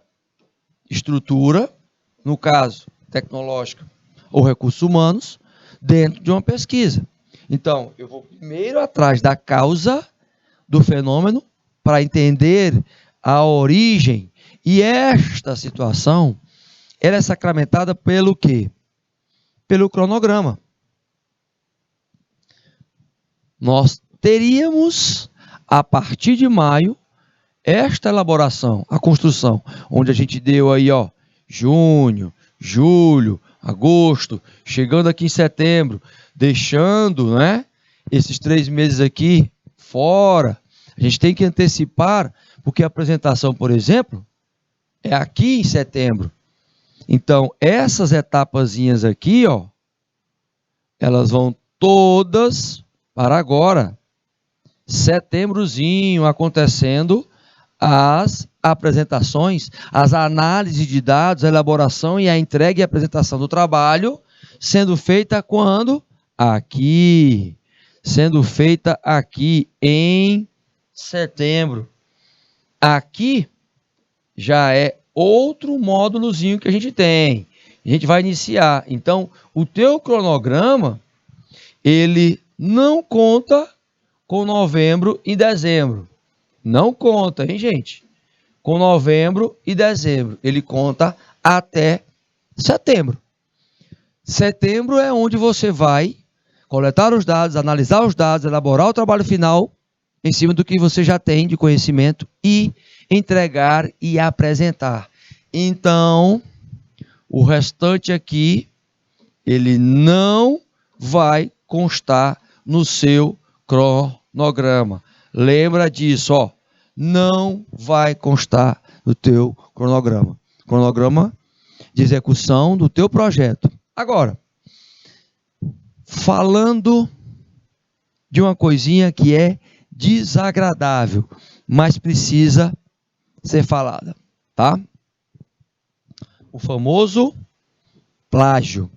estrutura, no caso, tecnológica ou recursos humanos, dentro de uma pesquisa. Então, eu vou primeiro atrás da causa do fenômeno para entender a origem. E esta situação, ela é sacramentada pelo quê? Pelo cronograma. Nós teríamos, a partir de maio, esta elaboração, a construção, onde a gente deu aí, ó, junho, julho, agosto, chegando aqui em setembro, deixando, né, esses 3 meses aqui fora. A gente tem que antecipar, porque a apresentação, por exemplo, é aqui em setembro. Então, essas etapazinhas aqui, ó, elas vão todas para agora. Setembrozinho acontecendo as apresentações, as análises de dados, a elaboração e a entrega e apresentação do trabalho, sendo feita quando? Aqui. Sendo feita aqui em setembro. Aqui já é outro módulozinho que a gente tem. A gente vai iniciar. Então, o teu cronograma, ele não conta com novembro e dezembro. Não conta, hein, gente? Com novembro e dezembro. Ele conta até setembro. Setembro é onde você vai coletar os dados, analisar os dados, elaborar o trabalho final em cima do que você já tem de conhecimento e entregar e apresentar. Então, o restante aqui, ele não vai constar no seu cronograma. Lembra disso, ó. Não vai constar no teu cronograma. Cronograma de execução do teu projeto. Agora, falando de uma coisinha que é desagradável, mas precisa ser falada, tá? o famoso plágio.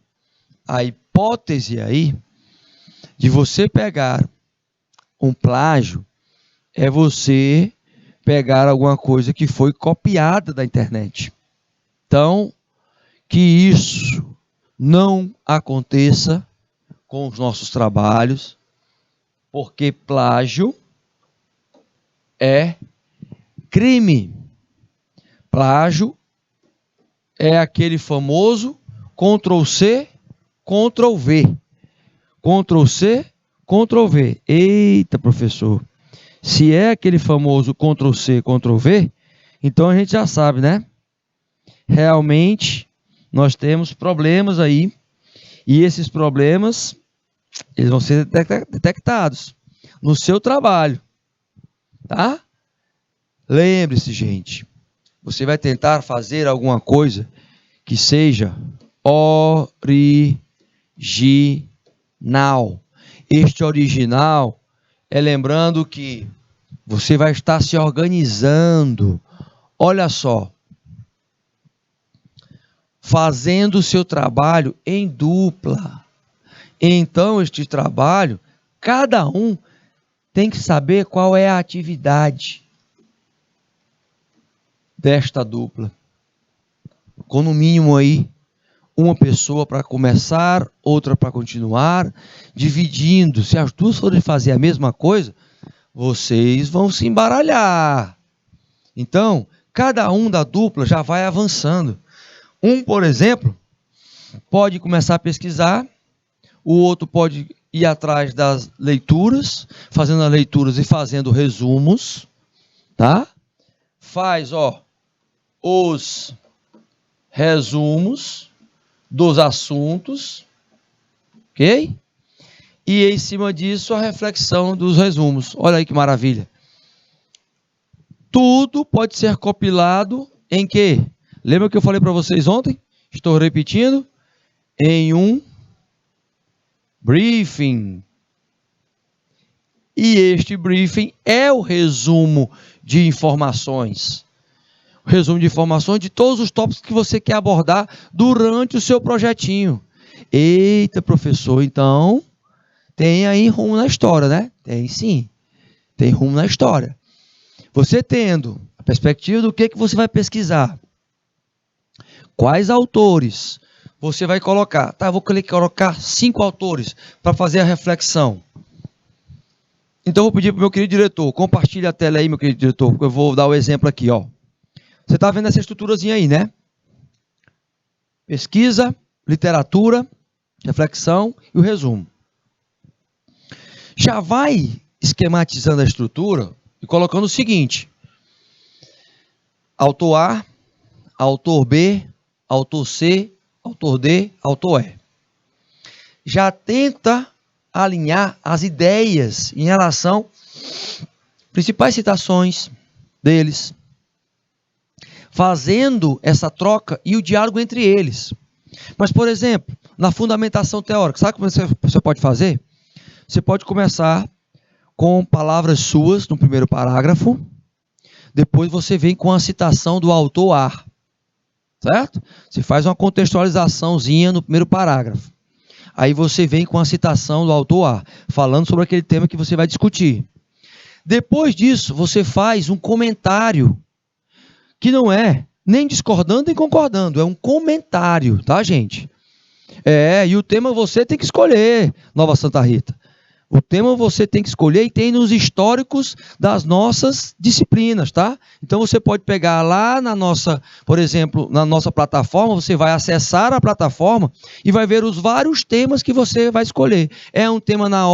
A hipótese aí de você pegar um plágio é você pegar alguma coisa que foi copiada da internet. Então, que isso não aconteça com os nossos trabalhos, porque plágio é crime. Plágio é aquele famoso Ctrl+C, Ctrl+V. Ctrl+C, Ctrl+V. Eita, professor. Se é aquele famoso Ctrl+C, Ctrl+V, então a gente já sabe, né? Realmente, nós temos problemas aí, e esses problemas, eles vão ser detectados no seu trabalho, tá? Lembre-se, gente, você vai tentar fazer alguma coisa que seja original. Este original é lembrando que você vai estar se organizando. Olha só, fazendo o seu trabalho em dupla. Então, este trabalho, cada um tem que saber qual é a atividade desta dupla. Com no mínimo aí, uma pessoa para começar, outra para continuar, dividindo. Se as duas forem fazer a mesma coisa, vocês vão se embaralhar. Então, cada um da dupla já vai avançando. Um, por exemplo, pode começar a pesquisar, o outro pode ir atrás das leituras, fazendo as leituras e fazendo resumos, tá? Faz, os resumos dos assuntos, ok? E em cima disso a reflexão dos resumos. Olha aí que maravilha. Tudo pode ser compilado em quê? Lembra que eu falei para vocês ontem? Estou repetindo. Em um briefing. E este briefing é o resumo de informações. O resumo de informações de todos os tópicos que você quer abordar durante o seu projetinho. Eita, professor, então tem aí rumo na história, né? Tem sim. Tem rumo na história. Você tendo a perspectiva do que você vai pesquisar, quais autores você vai colocar? Tá, vou colocar 5 autores para fazer a reflexão. Então, eu vou pedir para o meu querido diretor, compartilhe a tela aí, meu querido diretor, porque eu vou dar o exemplo aqui, Você está vendo essa estruturazinha aí, né? Pesquisa, literatura, reflexão e o resumo. Já vai esquematizando a estrutura e colocando o seguinte: autor A, autor B, autor C, autor D, autor E. Já tenta alinhar as ideias em relação às principais citações deles, fazendo essa troca e o diálogo entre eles. Mas, por exemplo, na fundamentação teórica, sabe como você pode fazer? Você pode começar com palavras suas no primeiro parágrafo, depois você vem com a citação do autor A, certo? Você faz uma contextualizaçãozinha no primeiro parágrafo. Aí você vem com a citação do autor A, falando sobre aquele tema que você vai discutir. Depois disso, você faz um comentário, que não é nem discordando nem concordando, é um comentário, tá, gente? E o tema você tem que escolher, Nova Santa Rita. O tema você tem que escolher e tem nos históricos das nossas disciplinas, tá? Então você pode pegar lá na nossa, por exemplo, na nossa plataforma, você vai acessar a plataforma e vai ver os vários temas que você vai escolher. É um tema na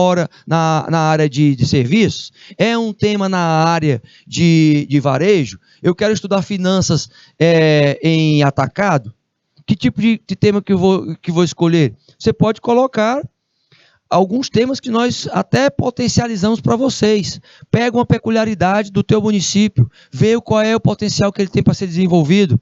área de serviços? É um tema na área de varejo? Eu quero estudar finanças em atacado? Que tipo de tema que eu vou escolher? Você pode colocar alguns temas que nós até potencializamos para vocês. Pega uma peculiaridade do teu município, vê qual é o potencial que ele tem para ser desenvolvido.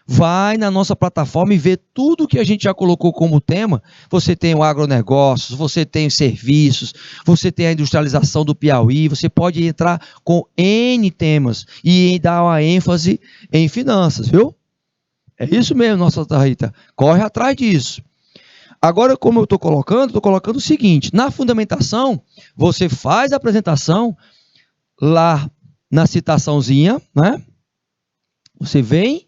Vai na nossa plataforma e vê tudo que a gente já colocou como tema. Você tem o agronegócios, você tem os serviços, você tem a industrialização do Piauí, você pode entrar com N temas e dar uma ênfase em finanças, viu? É isso mesmo, nossa Santa Rita. Corre atrás disso. Agora, como eu estou colocando o seguinte: na fundamentação, você faz a apresentação lá na citaçãozinha, né? Você vem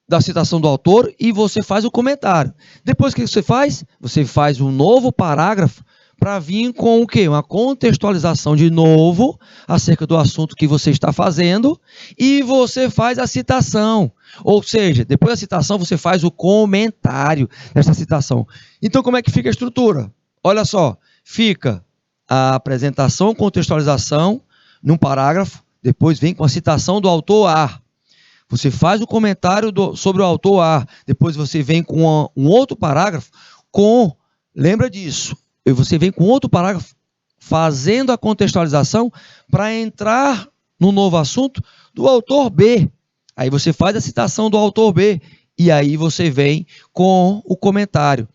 da citação do autor e você faz o comentário. Depois, o que você faz? Você faz um novo parágrafo para vir com o quê? Uma contextualização de novo acerca do assunto que você está fazendo e você faz a citação. Ou seja, depois da citação você faz o comentário dessa citação. Então, como é que fica a estrutura? Olha só, fica a apresentação, contextualização num parágrafo, depois vem com a citação do autor A. Você faz o comentário sobre o autor A, depois você vem com um outro parágrafo lembra disso, você vem com outro parágrafo fazendo a contextualização para entrar no novo assunto do autor B. Aí você faz a citação do autor B e aí você vem com o comentário.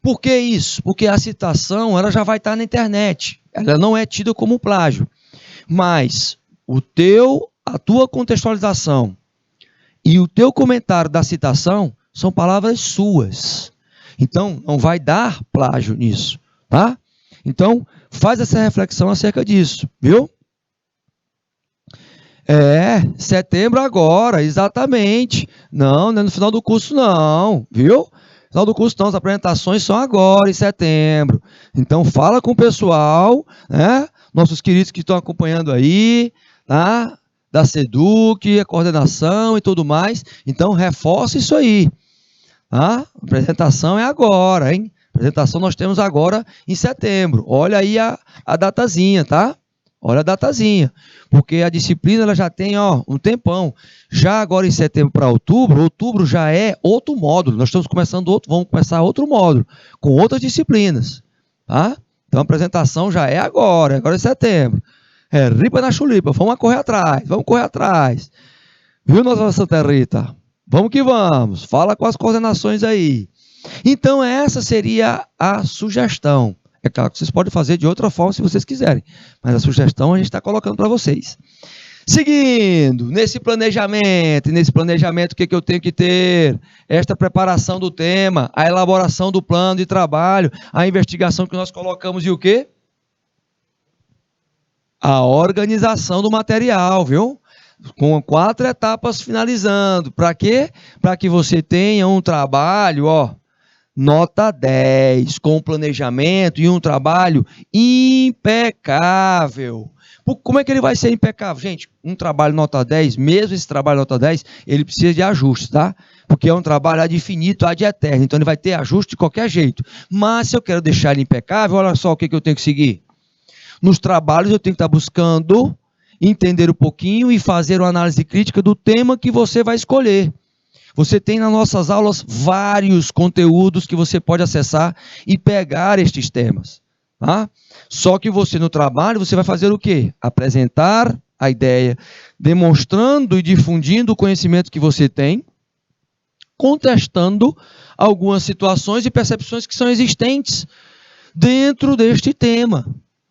Por que isso? Porque a citação ela já vai estar na internet, ela não é tida como plágio, mas a tua contextualização e o teu comentário da citação são palavras suas. Então, não vai dar plágio nisso, tá? Então, faz essa reflexão acerca disso, viu? Setembro agora, exatamente. Não é no final do curso não, viu? No final do curso não, as apresentações são agora, em setembro. Então, fala com o pessoal, né? Nossos queridos que estão acompanhando aí, tá? Da SEDUC, a coordenação e tudo mais. Então, reforça isso aí. Tá? A apresentação é agora, hein? A apresentação nós temos agora em setembro. Olha aí a datazinha, tá? Olha a datazinha. Porque a disciplina ela já tem um tempão. Já agora em setembro para outubro já é outro módulo. Nós estamos vamos começar outro módulo, com outras disciplinas. Tá? Então a apresentação já é agora em setembro. Ripa na chulipa, vamos correr atrás. Viu, nossa Santa Rita? Vamos que vamos, fala com as coordenações aí. Então essa seria a sugestão. É claro que vocês podem fazer de outra forma se vocês quiserem, mas a sugestão a gente está colocando para vocês. Seguindo, nesse planejamento, o que eu tenho que ter? Esta preparação do tema, a elaboração do plano de trabalho, a investigação que nós colocamos e o quê? A organização do material, viu? Com 4 etapas finalizando. Para quê? Para que você tenha um trabalho, nota 10, com planejamento e um trabalho impecável. Como é que ele vai ser impecável? Gente, um trabalho nota 10, mesmo esse trabalho nota 10, ele precisa de ajustes, tá? Porque é um trabalho ad infinito, ad eterno. Então ele vai ter ajuste de qualquer jeito. Mas se eu quero deixar ele impecável, olha só o que eu tenho que seguir. Nos trabalhos eu tenho que estar buscando entender um pouquinho e fazer uma análise crítica do tema que você vai escolher. Você tem nas nossas aulas vários conteúdos que você pode acessar e pegar estes temas. Tá? Só que você no trabalho, você vai fazer o quê? Apresentar a ideia, demonstrando e difundindo o conhecimento que você tem, contestando algumas situações e percepções que são existentes dentro deste tema.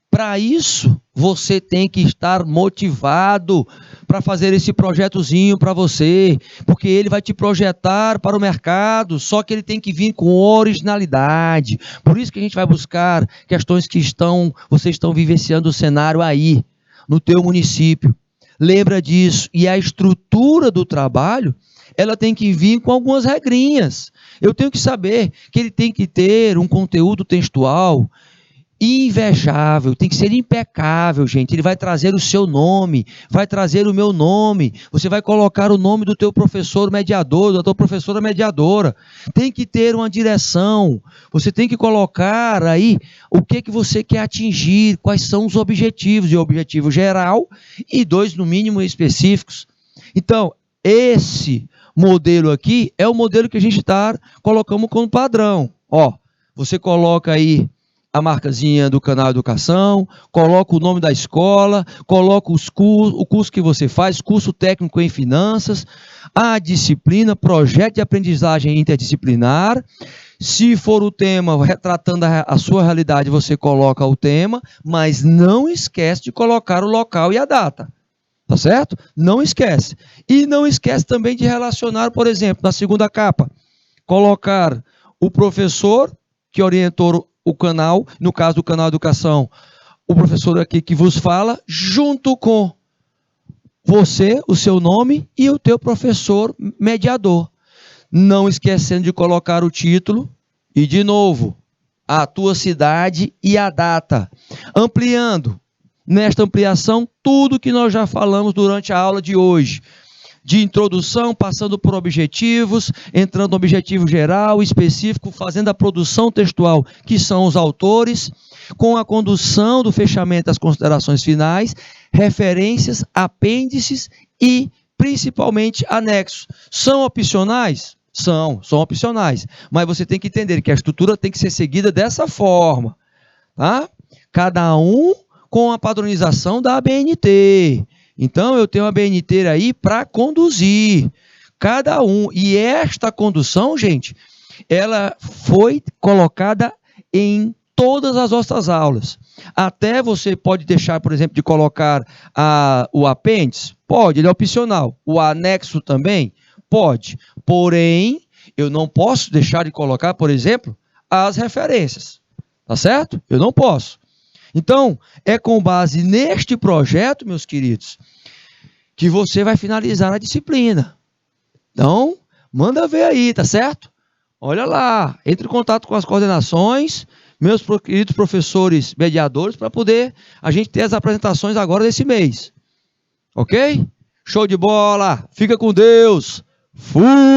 Para isso, você tem que estar motivado para fazer esse projetozinho para você, porque ele vai te projetar para o mercado, só que ele tem que vir com originalidade. Por isso que a gente vai buscar questões que vocês estão vivenciando o cenário aí, no teu município. Lembra disso. E a estrutura do trabalho, ela tem que vir com algumas regrinhas. Eu tenho que saber que ele tem que ter um conteúdo textual invejável, tem que ser impecável, gente. Ele vai trazer o seu nome, vai trazer o meu nome, você vai colocar o nome do teu professor mediador, da tua professora mediadora. Tem que ter uma direção, você tem que colocar aí o que você quer atingir, quais são os objetivos, e o objetivo geral e 2, no mínimo, específicos. Então, esse modelo aqui é o modelo que a gente está colocando como padrão. Você coloca aí a marcazinha do canal Educação, coloca o nome da escola, coloca o curso que você faz, curso técnico em finanças, a disciplina, projeto de aprendizagem interdisciplinar. Se for o tema retratando a sua realidade, você coloca o tema, mas não esquece de colocar o local e a data. Tá certo? Não esquece. E não esquece também de relacionar, por exemplo, na segunda capa, colocar o professor que orientou o canal, no caso do canal Educação, o professor aqui que vos fala, junto com você, o seu nome e o teu professor mediador. Não esquecendo de colocar o título e, de novo, a tua cidade e a data. Ampliando, nesta ampliação, tudo que nós já falamos durante a aula de hoje. De introdução, passando por objetivos, entrando no objetivo geral, específico, fazendo a produção textual, que são os autores, com a condução do fechamento das considerações finais, referências, apêndices e, principalmente, anexos. São opcionais? São opcionais. Mas você tem que entender que a estrutura tem que ser seguida dessa forma, tá? Cada um com a padronização da ABNT. Então, eu tenho a BNT aí para conduzir cada um. E esta condução, gente, ela foi colocada em todas as nossas aulas. Até você pode deixar, por exemplo, de colocar o apêndice? Pode, ele é opcional. O anexo também? Pode. Porém, eu não posso deixar de colocar, por exemplo, as referências. Tá certo? Eu não posso. Então, é com base neste projeto, meus queridos, que você vai finalizar a disciplina. Então, manda ver aí, tá certo? Olha lá, entre em contato com as coordenações, meus queridos professores mediadores, para poder a gente ter as apresentações agora desse mês. Ok? Show de bola! Fica com Deus! Fui!